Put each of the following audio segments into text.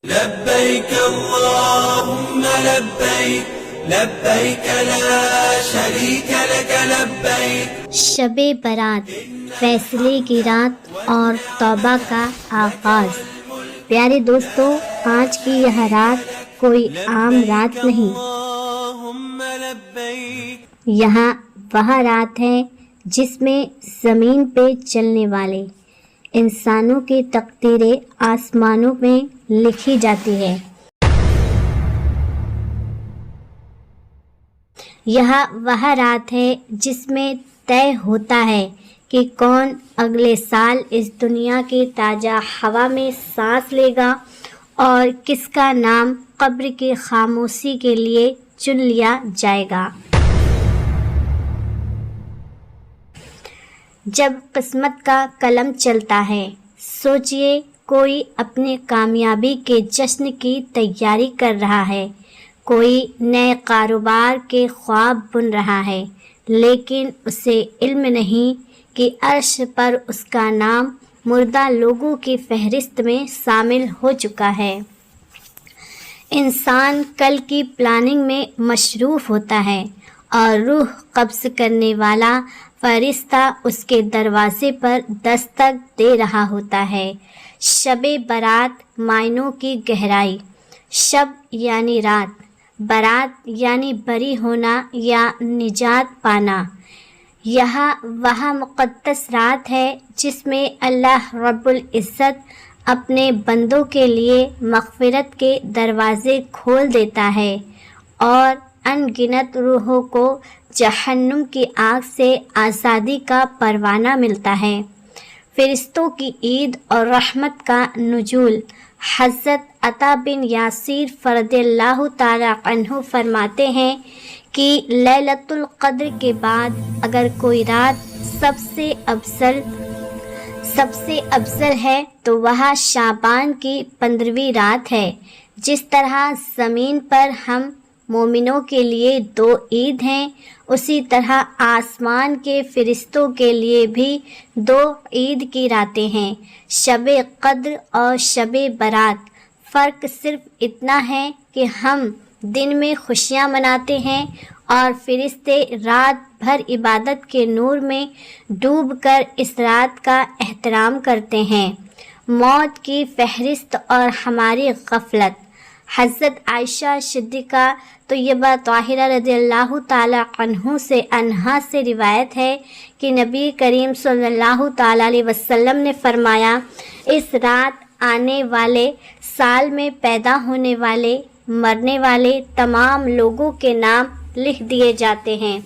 لبيك اللهم لبيك لبيك لا شريك لك لبيك. شب برات، فیصلے کی رات اور توبہ کا آغاز. پیارے دوستو، آج کی یہ رات کوئی عام رات نہیں. یہاں وہ رات ہے جس میں زمین پہ چلنے والے انسانوں کی تقدیریں آسمانوں میں لکھی جاتی ہے. یہ وہ رات ہے جس میں طے ہوتا ہے کہ کون اگلے سال اس دنیا کی تازہ ہوا میں سانس لے گا اور کس کا نام قبر کی خاموشی کے لیے چن لیا جائے گا. جب قسمت کا قلم چلتا ہے، سوچئے کوئی اپنے کامیابی کے جشن کی تیاری کر رہا ہے، کوئی نئے کاروبار کے خواب بن رہا ہے، لیکن اسے علم نہیں کہ عرش پر اس کا نام مردہ لوگوں کی فہرست میں شامل ہو چکا ہے. انسان کل کی پلاننگ میں مصروف ہوتا ہے اور روح قبض کرنے والا فرشتہ اس کے دروازے پر دستک دے رہا ہوتا ہے. شب برات معنوں کی گہرائی. شب یعنی رات، برات یعنی بری ہونا یا نجات پانا. یہ وہ مقدس رات ہے جس میں اللہ رب العزت اپنے بندوں کے لیے مغفرت کے دروازے کھول دیتا ہے اور ان گنت روحوں کو جہنم کی آگ سے آزادی کا پروانہ ملتا ہے. فرشتوں کی عید اور رحمت کا نزول. حضرت عطا بن یاسر رضی اللہ تعالی عنہ فرماتے ہیں کہ لیلۃ القدر کے بعد اگر کوئی رات سب سے افضل ہے تو وہ شعبان کی 15ویں رات ہے. جس طرح زمین پر ہم مومنوں کے لیے 2 عید ہیں، اسی طرح آسمان کے فرشتوں کے لیے بھی 2 عید کی راتیں ہیں، شب قدر اور شب برات. فرق صرف اتنا ہے کہ ہم دن میں خوشیاں مناتے ہیں اور فرشتے رات بھر عبادت کے نور میں ڈوب کر اس رات کا احترام کرتے ہیں. موت کی فہرست اور ہماری غفلت. حضرت عائشہ صدیقہ طیبہ طاہرہ رضی اللہ تعالی عنہا سے روایت ہے کہ نبی کریم صلی اللہ تعالی علیہ وسلم نے فرمایا، اس رات آنے والے سال میں پیدا ہونے والے مرنے والے تمام لوگوں کے نام لکھ دیے جاتے ہیں.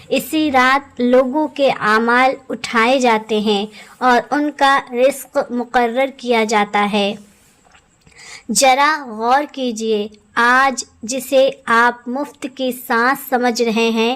اسی رات لوگوں کے اعمال اٹھائے جاتے ہیں اور ان کا رزق مقرر کیا جاتا ہے. ذرا غور کیجئے، آج جسے آپ مفت کی سانس سمجھ رہے ہیں،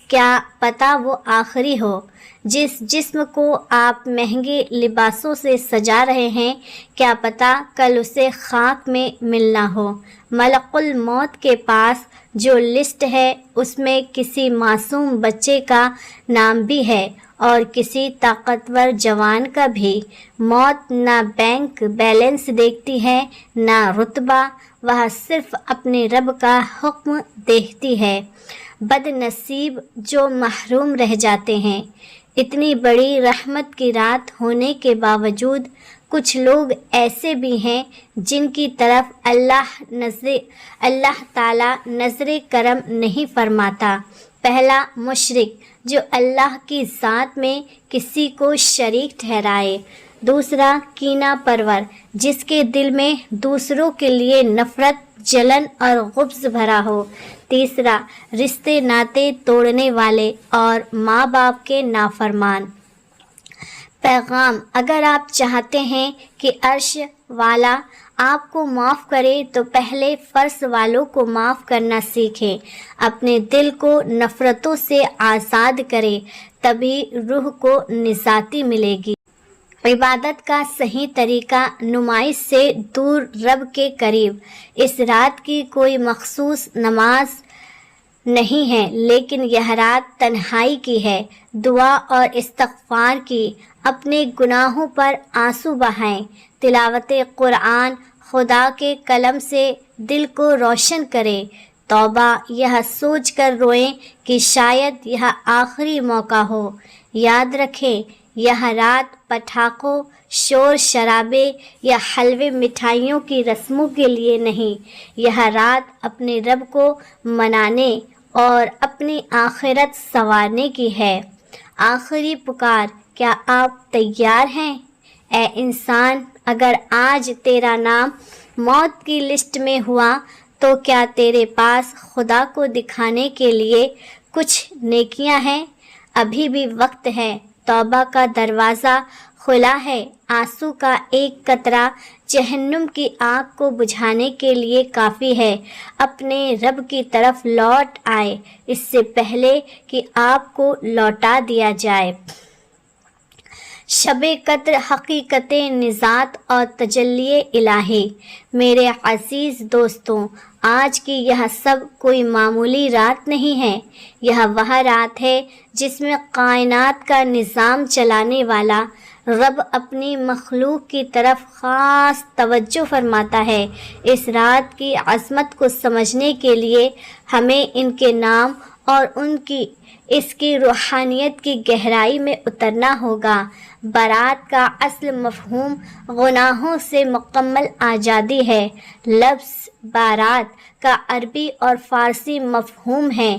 کیا پتہ وہ آخری ہو؟ جس جسم کو آپ مہنگے لباسوں سے سجا رہے ہیں، کیا پتہ کل اسے خاک میں ملنا ہو؟ ملک الموت کے پاس جو لسٹ ہے اس میں کسی معصوم بچے کا نام بھی ہے اور کسی طاقتور جوان کا بھی. موت نہ بینک بیلنس دیکھتی ہے نہ رتبہ، وہ صرف اپنے رب کا حکم دیکھتی ہے. بد نصیب جو محروم رہ جاتے ہیں. اتنی بڑی رحمت کی رات ہونے کے باوجود کچھ لوگ ایسے بھی ہیں جن کی طرف اللہ تعالی نظر کرم نہیں فرماتا. پہلا مشرک جو اللہ کی ذات میں کسی کو شریک ٹھہرائے. دوسرا کینہ پرور جس کے دل میں دوسروں کے لیے نفرت، جلن اور غبظ بھرا ہو. تیسرا رشتے ناطے توڑنے والے اور ماں باپ کے نافرمان. پیغام: اگر آپ چاہتے ہیں کہ عرش والا آپ کو معاف کرے تو پہلے فرش والوں کو معاف کرنا سیکھیں. اپنے دل کو نفرتوں سے آزاد کریں، تبھی روح کو نجات ملے گی. عبادت کا صحیح طریقہ نمائش سے دور رب کے قریب. اس رات کی کوئی مخصوص نماز نہیں ہے، لیکن یہ رات تنہائی کی ہے، دعا اور استغفار کی. اپنے گناہوں پر آنسو بہائیں، تلاوت قرآن، خدا کے قلم سے دل کو روشن کرے۔ توبہ یہ سوچ کر روئیں کہ شاید یہ آخری موقع ہو۔ یاد رکھیں یہ رات پٹاخوں، شور شرابے یا حلوے مٹھائیوں کی رسموں کے لیے نہیں، یہ رات اپنے رب کو منانے اور اپنی آخرت سنوارنے کی ہے۔ آخری پکار، کیا آپ تیار ہیں؟ اے انسان، اگر آج تیرا نام موت کی لسٹ میں ہوا تو کیا تیرے پاس خدا کو دکھانے کے لیے کچھ نیکیاں ہیں؟ ابھی بھی وقت ہے، توبہ کا دروازہ کھلا ہے۔ آنسو کا ایک قطرہ جہنم کی آگ کو بجھانے کے لیے کافی ہے۔ اپنے رب کی طرف لوٹ آئے اس سے پہلے کہ آپ کو لوٹا دیا جائے۔ شب قدر حقیقت نجات اور تجلی الہی۔ میرے عزیز دوستوں، آج کی یہ سب کوئی معمولی رات نہیں ہے، یہ وہ رات ہے جس میں کائنات کا نظام چلانے والا رب اپنی مخلوق کی طرف خاص توجہ فرماتا ہے۔ اس رات کی عظمت کو سمجھنے کے لیے ہمیں ان کے نام اور اس کی روحانیت کی گہرائی میں اترنا ہوگا۔ برات کا اصل مفہوم گناہوں سے مکمل آزادی ہے۔ لفظ بارات کا عربی اور فارسی مفہوم ہے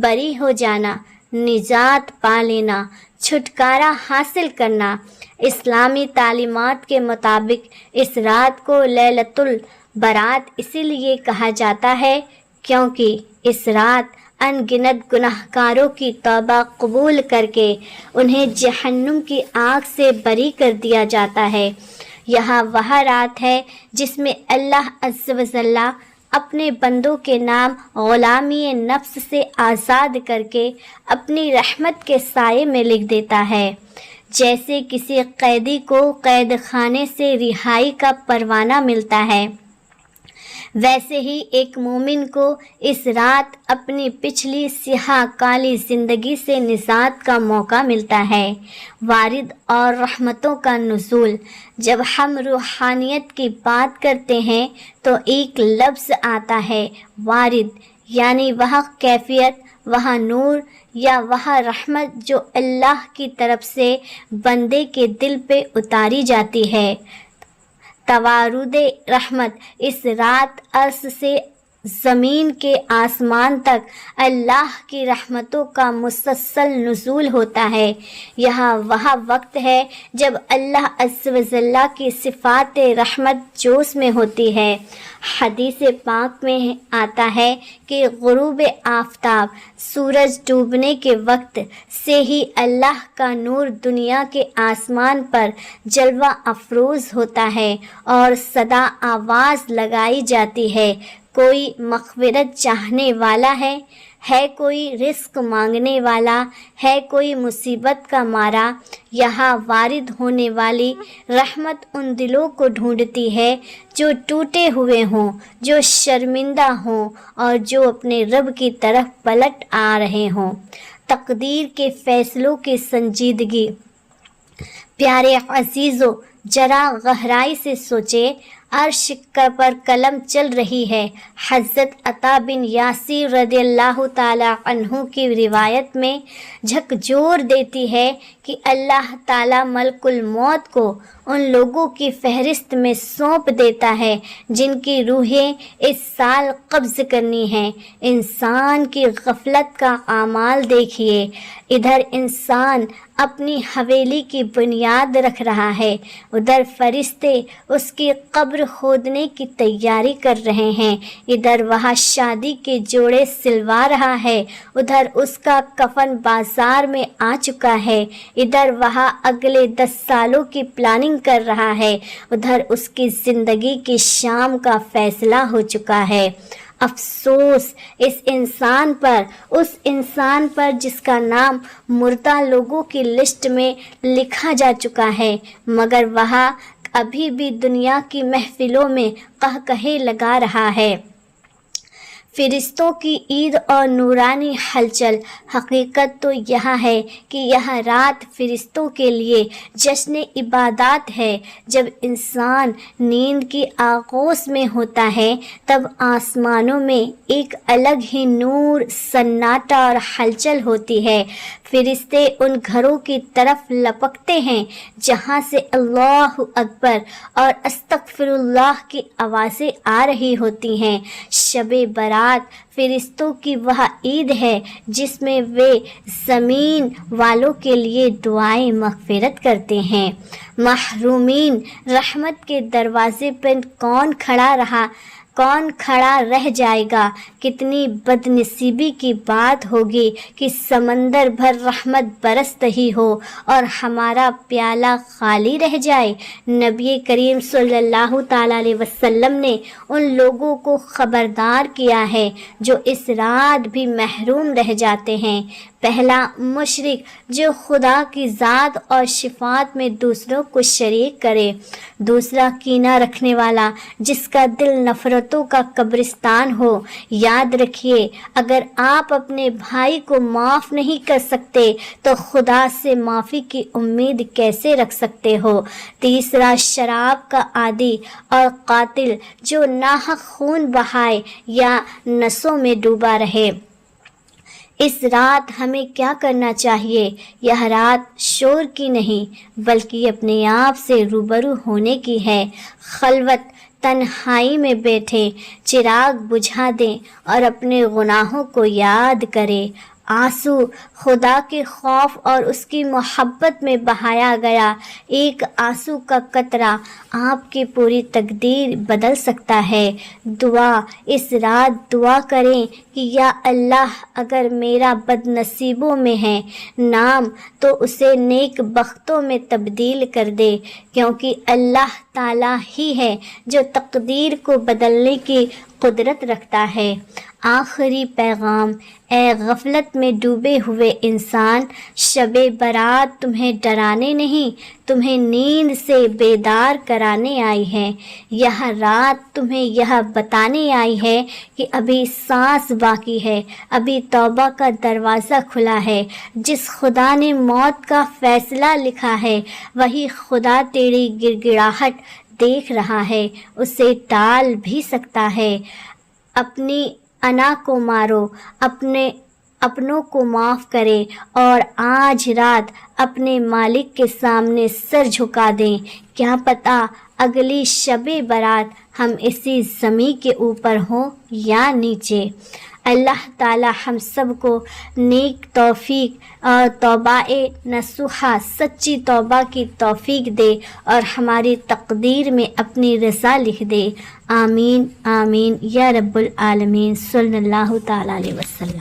بری ہو جانا، نجات پا لینا، چھٹکارا حاصل کرنا۔ اسلامی تعلیمات کے مطابق اس رات کو لیلۃ البرات اسی لیے کہا جاتا ہے کیونکہ اس رات ان گنت گناہگاروں کی توبہ قبول کر کے انہیں جہنم کی آگ سے بری کر دیا جاتا ہے۔ یہ وہ رات ہے جس میں اللہ عز و جل اپنے بندوں کے نام غلامی نفس سے آزاد کر کے اپنی رحمت کے سائے میں لکھ دیتا ہے۔ جیسے کسی قیدی کو قید خانے سے رہائی کا پروانہ ملتا ہے، ویسے ہی ایک مومن کو اس رات اپنی پچھلی سیاہ کالی زندگی سے نجات کا موقع ملتا ہے۔ وارد اور رحمتوں کا نزول۔ جب ہم روحانیت کی بات کرتے ہیں تو ایک لفظ آتا ہے وارد، یعنی وہ کیفیت، وہ نور یا وہ رحمت جو اللہ کی طرف سے بندے کے دل پہ اتاری جاتی ہے۔ توارد رحمت، اس رات عرش سے زمین کے آسمان تک اللہ کی رحمتوں کا مسلسل نزول ہوتا ہے۔ یہ وہ وقت ہے جب اللہ عز و جل کی صفات رحمت جوش میں ہوتی ہے۔ حدیث پاک میں آتا ہے کہ غروب آفتاب، سورج ڈوبنے کے وقت سے ہی اللہ کا نور دنیا کے آسمان پر جلوہ افروز ہوتا ہے اور صدا آواز لگائی جاتی ہے، کوئی مغفرت چاہنے والا ہے کوئی رزق مانگنے والا، ہے کوئی مصیبت کا مارا۔ یہاں وارد ہونے والی رحمت ان دلوں کو ڈھونڈتی ہے جو ٹوٹے ہوئے ہوں، جو شرمندہ ہوں اور جو اپنے رب کی طرف پلٹ آ رہے ہوں۔ تقدیر کے فیصلوں کی سنجیدگی۔ پیارے عزیزو، ذرا گہرائی سے سوچے، عرش پر قلم چل رہی ہے۔ حضرت عطا بن یاسر رضی اللہ تعالی عنہ کی روایت میں جھکجھور دیتی ہے کہ اللہ تعالی ملک الموت کو ان لوگوں کی فہرست میں سونپ دیتا ہے جن کی روحیں اس سال قبض کرنی ہیں۔ انسان کی غفلت کا اعمال دیکھیے، ادھر انسان اپنی حویلی کی بنیاد رکھ رہا ہے، ادھر فرشتے اس کی قبر کھودنے کی تیاری کر رہے ہیں، ادھر وہ شادی کے جوڑے سلوا رہا ہے، ادھر اس کا کفن بازار میں آ چکا ہے، ادھر وہ اگلے 10 سالوں کی پلاننگ کر رہا ہے، ادھر اس کی زندگی کی شام کا فیصلہ ہو چکا ہے۔ افسوس اس انسان پر جس کا نام مردہ لوگوں کی لسٹ میں لکھا جا چکا ہے، مگر وہ ابھی بھی دنیا کی محفلوں میں قہقہے لگا رہا ہے۔ فرشتوں کی عید اور نورانی ہلچل۔ حقیقت تو یہاں ہے کہ یہ رات فرشتوں کے لیے جشن عبادات ہے۔ جب انسان نیند کی آغوش میں ہوتا ہے تب آسمانوں میں ایک الگ ہی نور، سناٹا اور ہلچل ہوتی ہے۔ فرشتے ان گھروں کی طرف لپکتے ہیں جہاں سے اللہ اکبر اور استغفر اللہ کی آوازیں آ رہی ہوتی ہیں۔ شب برات فرشتوں کی وہ عید ہے جس میں وہ زمین والوں کے لیے دعائیں مغفرت کرتے ہیں۔ محرومین، رحمت کے دروازے پر کون کھڑا رہ جائے گا؟ کتنی بد نصیبی کی بات ہوگی کہ سمندر بھر رحمت برس رہی ہو اور ہمارا پیالہ خالی رہ جائے۔ نبی کریم صلی اللہ تعالیٰ علیہ وسلم نے ان لوگوں کو خبردار کیا ہے جو اس رات بھی محروم رہ جاتے ہیں۔ پہلا، مشرک جو خدا کی ذات اور صفات میں دوسروں کو شریک کرے۔ دوسرا، کینہ رکھنے والا جس کا دل نفرتوں کا قبرستان ہو۔ یاد رکھیے، اگر آپ اپنے بھائی کو معاف نہیں کر سکتے تو خدا سے معافی کی امید کیسے رکھ سکتے ہو؟ تیسرا، شراب کا عادی اور قاتل جو ناحق خون بہائے یا نشوں میں ڈوبا رہے۔ اس رات ہمیں کیا کرنا چاہیے؟ یہ رات شور کی نہیں بلکہ اپنے آپ سے روبرو ہونے کی ہے۔ خلوت، تنہائی میں بیٹھے، چراغ بجھا دیں اور اپنے گناہوں کو یاد کریں۔ آنسو، خدا کے خوف اور اس کی محبت میں بہایا گیا ایک آنسو کا قطرہ آپ کی پوری تقدیر بدل سکتا ہے۔ دعا، اس رات دعا کریں کہ یا اللہ، اگر میرا بد نصیبوں میں ہے نام تو اسے نیک بختوں میں تبدیل کر دے، کیونکہ اللہ تعالیٰ ہی ہے جو تقدیر کو بدلنے کی قدرت رکھتا ہے۔ آخری پیغام، اے غفلت میں ڈوبے ہوئے انسان، شب برات تمہیں ڈرانے نہیں، تمہیں نیند سے بیدار کرانے آئی ہے۔ یہ رات تمہیں یہ بتانے آئی ہے کہ ابھی سانس باقی ہے، ابھی توبہ کا دروازہ کھلا ہے۔ جس خدا نے موت کا فیصلہ لکھا ہے وہی خدا تیری گڑگڑاہٹ دیکھ رہا ہے، اسے ٹال بھی سکتا ہے۔ اپنی انا کو مارو، اپنوں کو معاف کرے اور آج رات اپنے مالک کے سامنے سر جھکا دیں۔ کیا پتہ اگلی شب برات ہم اسی زمین کے اوپر ہوں یا نیچے۔ اللہ تعالی ہم سب کو نیک توفیق اور توبہ نصوحہ، سچی توبہ کی توفیق دے اور ہماری تقدیر میں اپنی رضا لکھ دے۔ آمین آمین یا رب العالمین، صلی اللہ تعالی علیہ وسلم۔